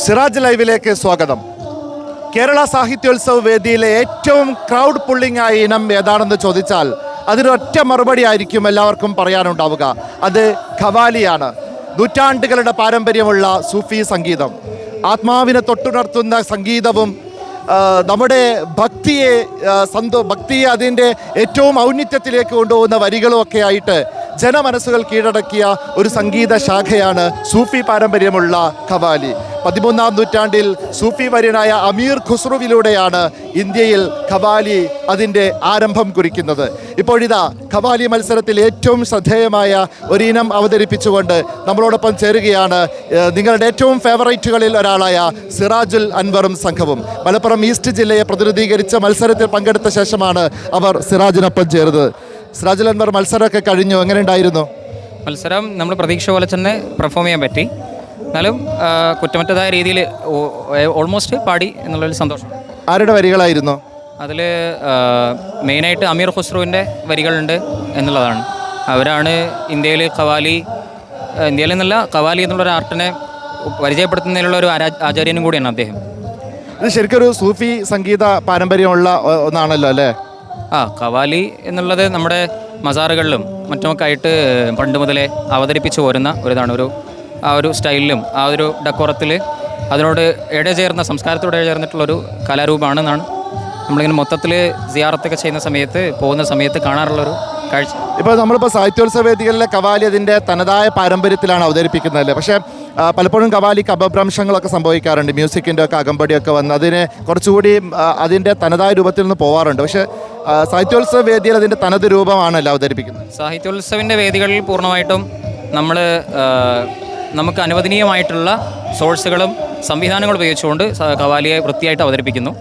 സിറാജ് ലൈവിലേക്ക് സ്വാഗതം. കേരള സാഹിത്യോത്സവ വേദിയിലെ ഏറ്റവും ക്രൗഡ് പുള്ളിംഗ് ആയ ഇനം ഏതാണെന്ന് ചോദിച്ചാൽ അതിനൊറ്റ മറുപടി ആയിരിക്കും എല്ലാവർക്കും പറയാനുണ്ടാവുക. അത് ഖവാലിയാണ്. നൂറ്റാണ്ടുകളുടെ പാരമ്പര്യമുള്ള സൂഫി സംഗീതം, ആത്മാവിനെ തൊട്ടുണർത്തുന്ന സംഗീതവും നമ്മുടെ ഭക്തിയെ അതിൻ്റെ ഏറ്റവും ഔന്നിത്യത്തിലേക്ക് കൊണ്ടുപോകുന്ന വരികളുമൊക്കെ ആയിട്ട് ജനമനസ്സുകൾ കീഴടക്കിയ ഒരു സംഗീത ശാഖയാണ് സൂഫി പാരമ്പര്യമുള്ള ഖവാലി. 13-ാം നൂറ്റാണ്ടിൽ സൂഫി വര്യനായ അമീർ ഖുസ്രുവിലൂടെയാണ് ഇന്ത്യയിൽ ഖവാലി അതിൻ്റെ ആരംഭം കുറിക്കുന്നത്. ഇപ്പോഴിതാ ഖവാലി മത്സരത്തിൽ ഏറ്റവും ശ്രദ്ധേയമായ ഒരിനം അവതരിപ്പിച്ചുകൊണ്ട് നമ്മളോടൊപ്പം ചേരുകയാണ് നിങ്ങളുടെ ഏറ്റവും ഫേവറേറ്റുകളിൽ ഒരാളായ സിറാജുൽ അൻവറും സംഘവും. മലപ്പുറം ഈസ്റ്റ് ജില്ലയെ പ്രതിനിധീകരിച്ച മത്സരത്തിൽ പങ്കെടുത്ത ശേഷമാണ് അവർ സിറാജിനൊപ്പം ചേർന്നത്. സിറാജുൽ അൻവർ, മത്സരമൊക്കെ കഴിഞ്ഞു, എങ്ങനെ ഉണ്ടായിരുന്നു? മത്സരം നമ്മൾ പ്രതീക്ഷ പോലെ തന്നെ പെർഫോം ചെയ്യാൻ പറ്റി. എന്നാലും കുറ്റമറ്റതായ രീതിയിൽ ഓൾമോസ്റ്റ് പാടി എന്നുള്ളൊരു സന്തോഷം. ആരുടെ വരികളായിരുന്നു? അതിൽ മെയിനായിട്ട് അമീർ ഖുസ്രുവിൻ്റെ വരികളുണ്ട് എന്നുള്ളതാണ്. അവരാണ് ഇന്ത്യയിൽ ഇന്ത്യയിൽ നിന്നല്ല ഖവാലി എന്നുള്ളൊരു ആർട്ടിനെ പരിചയപ്പെടുത്തുന്നതിനുള്ള ഒരു ആചാര്യനും കൂടിയാണ് അദ്ദേഹം. ഇത് ശരിക്കൊരു സൂഫി സംഗീത പാരമ്പര്യമുള്ള ഒന്നാണല്ലോ അല്ലേ? ഖവാലി എന്നുള്ളത് നമ്മുടെ മസാറുകളിലും മറ്റുമൊക്കെ ആയിട്ട് പണ്ട് മുതലേ അവതരിപ്പിച്ചു പോരുന്ന ഒരിതാണ്. ആ ഒരു സ്റ്റൈലിലും ആ ഒരു ഡെക്കോറത്തിൽ അതിനോട് ചേർന്ന സംസ്കാരത്തോട് ചേർന്നിട്ടുള്ളൊരു കലാരൂപമാണെന്നാണ് നമ്മളിങ്ങനെ മൊത്തത്തിൽ സിയാറത്തൊക്കെ പോകുന്ന സമയത്ത് കാണാറുള്ളൊരു കാഴ്ച. ഇപ്പോൾ നമ്മളിപ്പോൾ സാഹിത്യോത്സവ വേദികളിലെ ഖവാലി അതിൻ്റെ തനതായ പാരമ്പര്യത്തിലാണ് അവതരിപ്പിക്കുന്നതല്ലേ. പക്ഷേ പലപ്പോഴും ഖവാലിക്ക് അപഭ്രംശങ്ങളൊക്കെ സംഭവിക്കാറുണ്ട്. മ്യൂസിക്കിൻ്റെ ഒക്കെ അകമ്പടിയൊക്കെ വന്ന് അതിന് കുറച്ചുകൂടി അതിൻ്റെ തനതായ രൂപത്തിൽ നിന്ന് പോകാറുണ്ട്. പക്ഷേ സാഹിത്യോത്സവ വേദിയിൽ അതിൻ്റെ തനത് രൂപമാണല്ലോ അവതരിപ്പിക്കുന്നത്. സാഹിത്യോത്സവിൻ്റെ വേദികളിൽ പൂർണ്ണമായിട്ടും നമുക്ക് അനുവദനീയമായിട്ടുള്ള സോഴ്സുകളും സംവിധാനങ്ങളും ഉപയോഗിച്ചുകൊണ്ട് ഖവാലിയെ വൃത്തിയായിട്ട് അവതരിപ്പിക്കുന്നു.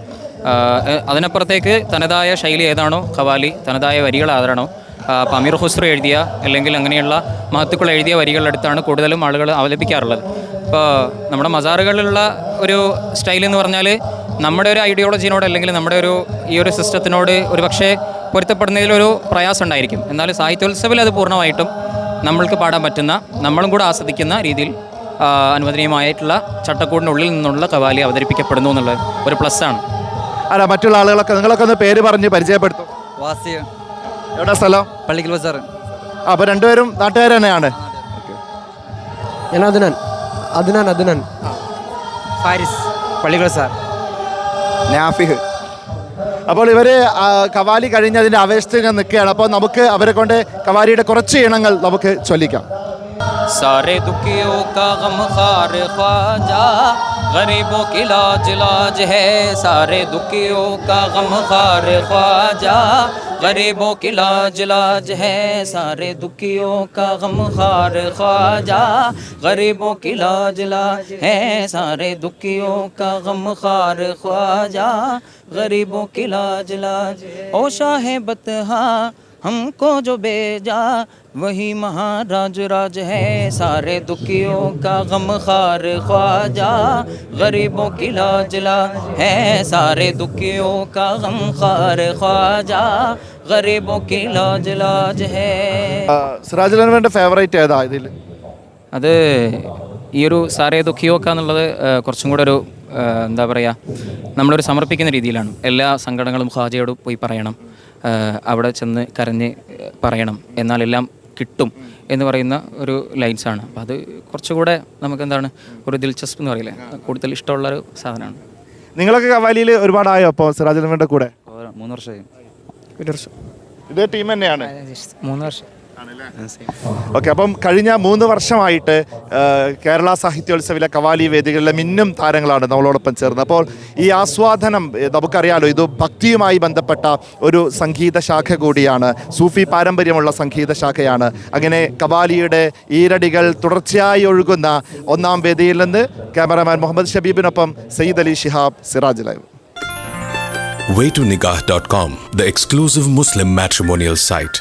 അതിനപ്പുറത്തേക്ക് തനതായ ശൈലി ഏതാണോ ഖവാലി, തനതായ വരികൾ ഏതാണോ, അപ്പോൾ അമീർ ഖുസ്രു എഴുതിയ അല്ലെങ്കിൽ അങ്ങനെയുള്ള മഹത്തുക്കൾ എഴുതിയ വരികളെടുത്താണ് കൂടുതലും ആളുകൾ അവതരിപ്പിക്കാറുള്ളത്. ഇപ്പോൾ നമ്മുടെ മസാറുകളിലുള്ള ഒരു സ്റ്റൈൽ എന്ന് പറഞ്ഞാൽ നമ്മുടെ ഒരു ഐഡിയോളജിനോട് അല്ലെങ്കിൽ നമ്മുടെ ഈ ഒരു സിസ്റ്റത്തിനോട് ഒരു പക്ഷേ പൊരുത്തപ്പെടുന്നതിലൊരു പ്രയാസം ഉണ്ടായിരിക്കും. എന്നാൽ സാഹിത്യോത്സവിൽ അത് പൂർണ്ണമായിട്ടും നമ്മൾക്ക് പാടാൻ പറ്റുന്ന, നമ്മളും കൂടെ ആസ്വദിക്കുന്ന രീതിയിൽ അനുവദനീയമായിട്ടുള്ള ചട്ടക്കൂടിനുള്ളിൽ നിന്നുള്ള ഖവാലി അവതരിപ്പിക്കപ്പെടുന്നു എന്നുള്ളത് ഒരു പ്ലസ്സാണ്. അല്ല, മറ്റുള്ള ആളുകളൊക്കെ നിങ്ങളൊക്കെ ഒന്ന് പേര് പറഞ്ഞ് പരിചയപ്പെടുത്തും. വാസിയ. എവിടെ സ്ഥലം? പള്ളിക്കൽ ബസാർ. അപ്പോൾ രണ്ടുപേരും നാട്ടുകാർ തന്നെയാണ്. ഞാൻ അദ്നാൻ ഫാരിസ്. പള്ളിക്കൽ ബസാർ. നാഫിഹ്. അപ്പോൾ ഇവർ ഖവാലി കഴിഞ്ഞതിൻ്റെ ആവേശത്തിൽ ഞാൻ നിൽക്കുകയാണ്. അപ്പോൾ നമുക്ക് അവരെ കൊണ്ട് ഖവാലിയുടെ കുറച്ച് ഇനങ്ങൾ നമുക്ക് ചൊല്ലിക്കാം. सारे दुखियों का गम खार ख्वाजा, गरीबों की लाज है. सारे दुखियों का गम खार ख्वाजा, गरीबों की लाज है. सारे दुखियों का गम खार ख्वाजा, गरीबों की लाज है. सारे दुखियों का गम खार ख्वाजा, गरीबों की लाज ओ शाह बतहा हमको जो भेजा, वही महाराज है. सारे दुखियों का गम खार ख्वाजा, गरीबों की लाज है. सारे दुखियों का गम खार ख्वाजा, गरीबों की लाज है. സിറാജുൽ അൻവറിന്റെ ഫേവറേറ്റ് ഏതാ ഇതിൽ? അത് ഈ ഒരു സാരേ ദുഃഖിയോക്ക എന്നുള്ളത് കുറച്ചും കൂടെ ഒരു എന്താ പറയുക, നമ്മളൊരു സമർപ്പിക്കുന്ന രീതിയിലാണ്. എല്ലാ സങ്കടങ്ങളും ഖാജയോട് പോയി പറയണം, അവിടെ ചെന്ന് കരഞ്ഞ് പറയണം, എന്നാലെല്ലാം കിട്ടും എന്ന് പറയുന്ന ഒരു ലൈൻസാണ്. അപ്പോൾ അത് കുറച്ചുകൂടെ നമുക്ക് എന്താണ് ഒരു ദിൽചസ്പ് എന്ന് പറയില്ലേ, കൂടുതൽ ഇഷ്ടമുള്ളൊരു സാധനമാണ്. നിങ്ങളൊക്കെ ഖവാലിയിൽ ഒരുപാടായോ? അപ്പോൾ സിറാജുൽ അൻവറിന്റെ കൂടെ 3 വർഷമായി. 1 വർഷം. ഇതേ ടീം തന്നെയാണ്? 3 വർഷം. ഓക്കെ. അപ്പം കഴിഞ്ഞ 3 വർഷമായിട്ട് കേരള സാഹിത്യോത്സവിലെ ഖവാലി വേദികളിലെ മിന്നും താരങ്ങളാണ് നമ്മളോടൊപ്പം ചേർന്നത്. അപ്പോൾ ഈ ആസ്വാദനം നമുക്കറിയാലോ, ഇത് ഭക്തിയുമായി ബന്ധപ്പെട്ട ഒരു സംഗീത ശാഖ കൂടിയാണ്, സൂഫി പാരമ്പര്യമുള്ള സംഗീത ശാഖയാണ്. അങ്ങനെ ഖവാലിയുടെ ഈരടികൾ തുടർച്ചയായി ഒഴുകുന്ന 1-ാം വേദിയിൽ നിന്ന് ക്യാമറാമാൻ മുഹമ്മദ് ഷബീബിനൊപ്പം Sayyid Ali Shihab, Siraj live. waytonikah.com, the exclusive Muslim matrimonial site.